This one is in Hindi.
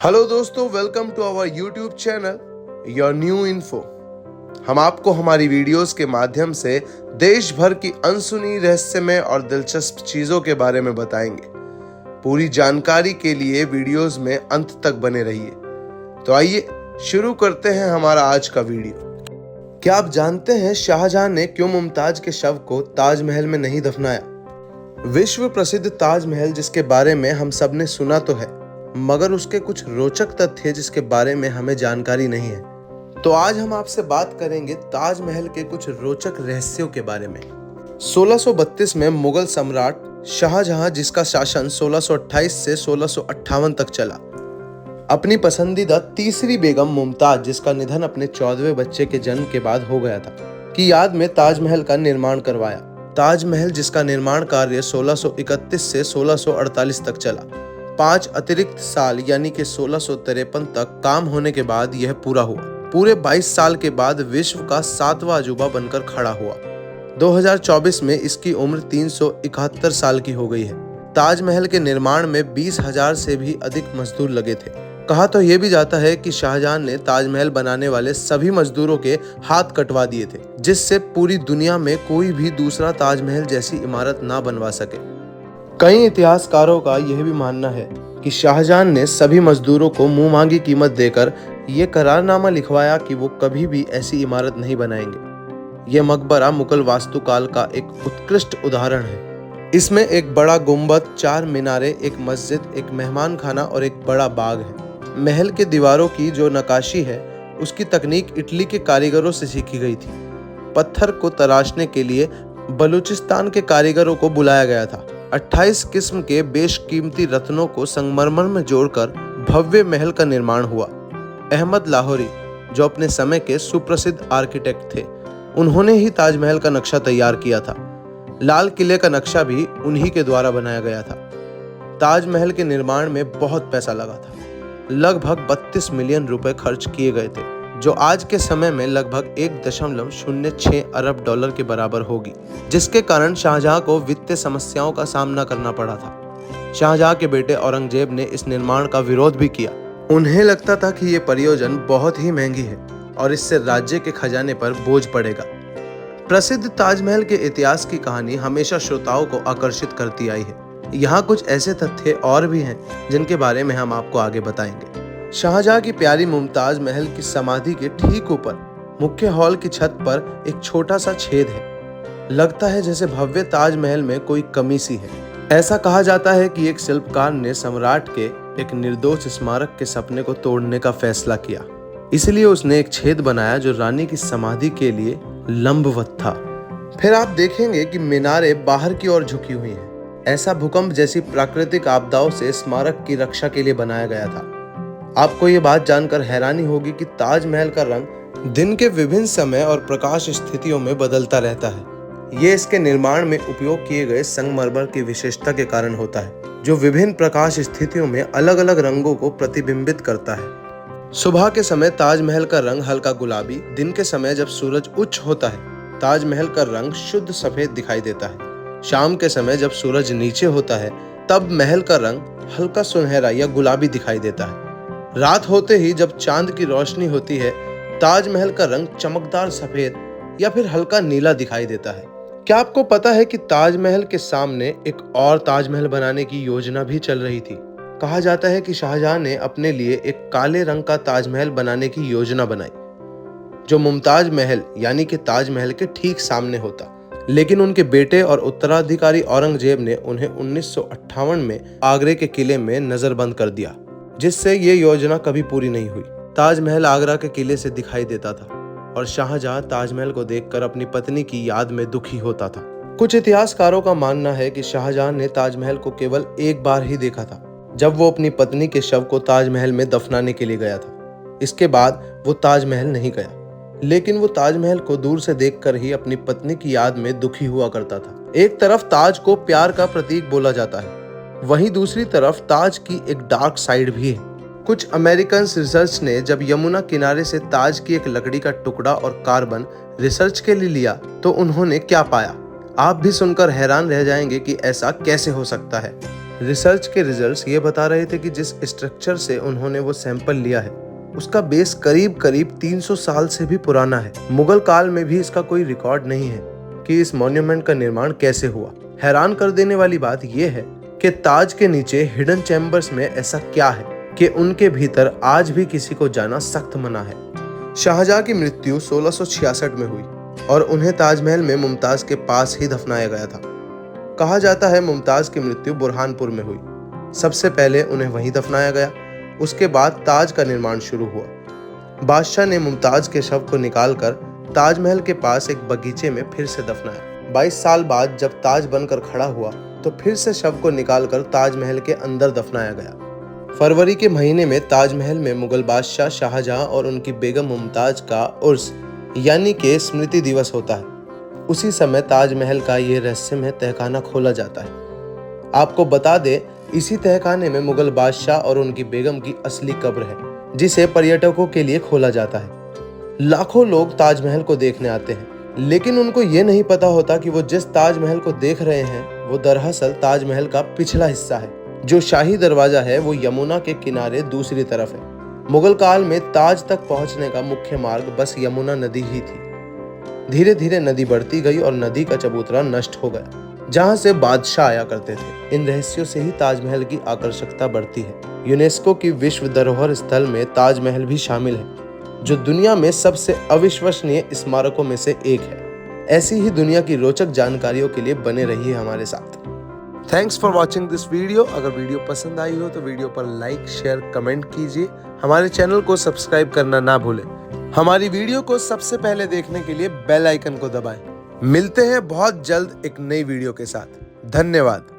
हेलो दोस्तों, welcome to our YouTube channel your new info. हम आपको हमारी वीडियोस के माध्यम से देश भर की अनसुनी, रहस्यमय और दिलचस्प चीजों के बारे में बताएंगे। पूरी जानकारी के लिए वीडियोस में अंत तक बने रहिए। तो आइए शुरू करते हैं हमारा आज का वीडियो। क्या आप जानते हैं शाहजहां ने क्यों मुमताज के शव को ताजमहल में नहीं दफनाया? विश्व प्रसिद्ध ताजमहल, जिसके बारे में हम सब ने सुना तो है, मगर उसके कुछ रोचक तथ्य जिसके बारे में हमें जानकारी नहीं है। तो आज हम आपसे बात करेंगे ताजमहल के कुछ रोचक रहस्यों के बारे में। 1632 में मुगल सम्राट शाहजहां, जिसका शासन 1628 से 1658 तक चला, अपनी पसंदीदा तीसरी बेगम मुमताज, जिसका निधन अपने 14वें बच्चे के जन्म के बाद हो गया था, की याद में ताजमहल का निर्माण करवाया। ताजमहल, जिसका निर्माण कार्य 1631 से 1648 तक चला, 5 अतिरिक्त साल यानी कि 1653 तक काम होने के बाद यह पूरा हुआ। पूरे 22 साल के बाद विश्व का 7वां अजूबा बनकर खड़ा हुआ। 2024 में इसकी उम्र 371 साल की हो गई है। ताजमहल के निर्माण में 20,000 से भी अधिक मजदूर लगे थे। कहा तो यह भी जाता है कि शाहजहां ने ताजमहल बनाने वाले सभी मजदूरों के हाथ कटवा दिए थे, जिससे पूरी दुनिया में कोई भी दूसरा ताजमहल जैसी इमारत ना बनवा सके। कई इतिहासकारों का यह भी मानना है कि शाहजहां ने सभी मजदूरों को मुंह मांगी कीमत देकर यह करारनामा लिखवाया कि वो कभी भी ऐसी इमारत नहीं बनाएंगे। यह मकबरा मुगल वास्तुकाल का एक उत्कृष्ट उदाहरण है। इसमें एक बड़ा गुंबद, 4 मीनारें, एक मस्जिद, एक मेहमान खाना और एक बड़ा बाग है। महल के दीवारों की जो नक्काशी है, उसकी तकनीक इटली के कारीगरों से सीखी गई थी। पत्थर को तराशने के लिए बलूचिस्तान के कारीगरों को बुलाया गया था। 28 किस्म के बेशकीमती रत्नों को संगमरमर में जोड़कर भव्य महल का निर्माण हुआ। अहमद लाहौरी, जो अपने समय के सुप्रसिद्ध आर्किटेक्ट थे, उन्होंने ही ताजमहल का नक्शा तैयार किया था। लाल किले का नक्शा भी उन्हीं के द्वारा बनाया गया था। ताजमहल के निर्माण में बहुत पैसा लगा था। लगभग 32 मिलियन रुपए खर्च किए गए थे, जो आज के समय में लगभग 1.06 अरब डॉलर के बराबर होगी, जिसके कारण शाहजहां को वित्तीय समस्याओं का सामना करना पड़ा था। शाहजहां के बेटे औरंगजेब ने इस निर्माण का विरोध भी किया। उन्हें लगता था कि ये परियोजना बहुत ही महंगी है और इससे राज्य के खजाने पर बोझ पड़ेगा। प्रसिद्ध ताजमहल के इतिहास की कहानी हमेशा श्रोताओं को आकर्षित करती आई है। यहाँ कुछ ऐसे तथ्य और भी हैं जिनके बारे में हम आपको आगे बताएंगे। शाहजहां की प्यारी मुमताज महल की समाधि के ठीक ऊपर मुख्य हॉल की छत पर एक छोटा सा छेद है। लगता है जैसे भव्य ताजमहल में कोई कमी सी है। ऐसा कहा जाता है कि एक शिल्पकार ने सम्राट के एक निर्दोष स्मारक के सपने को तोड़ने का फैसला किया, इसलिए उसने एक छेद बनाया जो रानी की समाधि के लिए लंबवत था। फिर आप देखेंगे कि मीनारें बाहर की ओर झुकी हुई हैं। ऐसा भूकंप जैसी प्राकृतिक आपदाओं से स्मारक की रक्षा के लिए बनाया गया था। आपको ये बात जानकर हैरानी होगी कि ताजमहल का रंग दिन के विभिन्न समय और प्रकाश स्थितियों में बदलता रहता है। ये इसके निर्माण में उपयोग किए गए संगमरमर की विशेषता के कारण होता है, जो विभिन्न प्रकाश स्थितियों में अलग अलग रंगों को प्रतिबिंबित करता है। सुबह के समय ताजमहल का रंग हल्का गुलाबी, दिन के समय जब सूरज उच्च होता है ताजमहल का रंग शुद्ध सफेद दिखाई देता है। शाम के समय जब सूरज नीचे होता है तब महल का रंग हल्का सुनहरा या गुलाबी दिखाई देता है। रात होते ही जब चांद की रोशनी होती है ताजमहल का रंग चमकदार सफेद या फिर हल्का नीला दिखाई देता है। क्या आपको पता है कि ताजमहल के सामने एक और ताजमहल बनाने की योजना भी चल रही थी? कहा जाता है कि शाहजहां ने अपने लिए एक काले रंग का ताजमहल बनाने की योजना बनाई, जो मुमताज महल यानी कि ताजमहल के ठीक सामने होता। लेकिन उनके बेटे और उत्तराधिकारी औरंगजेब ने उन्हें 1958 में आगरे के किले में नजरबंद कर दिया, जिससे ये योजना कभी पूरी नहीं हुई। ताजमहल आगरा के किले से दिखाई देता था और शाहजहां ताजमहल को देखकर अपनी पत्नी की याद में दुखी होता था। कुछ इतिहासकारों का मानना है कि शाहजहां ने ताजमहल को केवल एक बार ही देखा था, जब वो अपनी पत्नी के शव को ताजमहल में दफनाने के लिए गया था। इसके बाद वो ताजमहल नहीं गया, लेकिन वो ताजमहल को दूर से देखकर ही अपनी पत्नी की याद में दुखी हुआ करता था। एक तरफ ताज को प्यार का प्रतीक बोला जाता है, वहीं दूसरी तरफ ताज की एक डार्क साइड भी है। कुछ अमेरिकन रिसर्च ने जब यमुना किनारे से ताज की एक लकड़ी का टुकड़ा और कार्बन रिसर्च के लिए लिया तो उन्होंने क्या पाया, आप भी सुनकर हैरान रह जाएंगे कि ऐसा कैसे हो सकता है। रिसर्च के रिजल्ट्स ये बता रहे थे कि जिस स्ट्रक्चर से उन्होंने वो सैंपल लिया है उसका बेस करीब करीब 300 साल से भी पुराना है। मुगल काल में भी इसका कोई रिकॉर्ड नहीं है कि इस मॉन्यूमेंट का निर्माण कैसे हुआ। हैरान कर देने वाली बात यह है कि ताज के नीचे हिडन चैम्बर्स में ऐसा क्या है कि उनके भीतर आज भी किसी को जाना सख्त मना है। शाहजहां की मृत्यु 1666 में हुई और उन्हें ताजमहल में मुमताज के पास ही दफनाया गया था। कहा जाता है मुमताज की मृत्यु बुरहानपुर में हुई। सबसे पहले उन्हें वहीं दफनाया गया, उसके बाद ताज का निर्माण शुरू हुआ। बादशाह ने मुमताज के शव को निकालकर ताजमहल के पास एक बगीचे में फिर से दफनाया। 22 साल बाद जब ताज बनकर खड़ा हुआ तो फिर से शव को निकालकर ताजमहल के अंदर दफनाया गया। फरवरी के महीने में ताजमहल में मुगल बादशाह शाहजहां और उनकी बेगम मुमताज का उर्स यानी कि स्मृति दिवस होता है। उसी समय ताजमहल का ये रहस्यमय तहखाना खोला जाता है। आपको बता दें, इसी तहखाने में मुगल बादशाह और उनकी बेगम की असली कब्र है, जिसे पर्यटकों के लिए खोला जाता है। लाखों लोग ताजमहल को देखने आते हैं, लेकिन उनको ये नहीं पता होता कि वो जिस ताजमहल को देख रहे हैं वो दरअसल ताजमहल का पिछला हिस्सा है। जो शाही दरवाजा है वो यमुना के किनारे दूसरी तरफ है। मुगल काल में ताज तक पहुंचने का मुख्य मार्ग बस यमुना नदी ही थी। धीरे धीरे नदी बढ़ती गई और नदी का चबूतरा नष्ट हो गया, जहां से बादशाह आया करते थे। इन रहस्यों से ही ताजमहल की आकर्षकता बढ़ती है। यूनेस्को की विश्व धरोहर स्थल में ताजमहल भी शामिल है, जो दुनिया में सबसे अविश्वसनीय स्मारकों में से एक है। ऐसी ही दुनिया की रोचक जानकारियों के लिए बने रहिए हमारे साथ। Thanks for watching this video. अगर वीडियो पसंद आई हो तो वीडियो पर लाइक, शेयर, कमेंट कीजिए। हमारे चैनल को सब्सक्राइब करना ना भूलें। हमारी वीडियो को सबसे पहले देखने के लिए बेल आइकन को दबाएं। मिलते हैं बहुत जल्द एक नई वीडियो के साथ। धन्यवाद।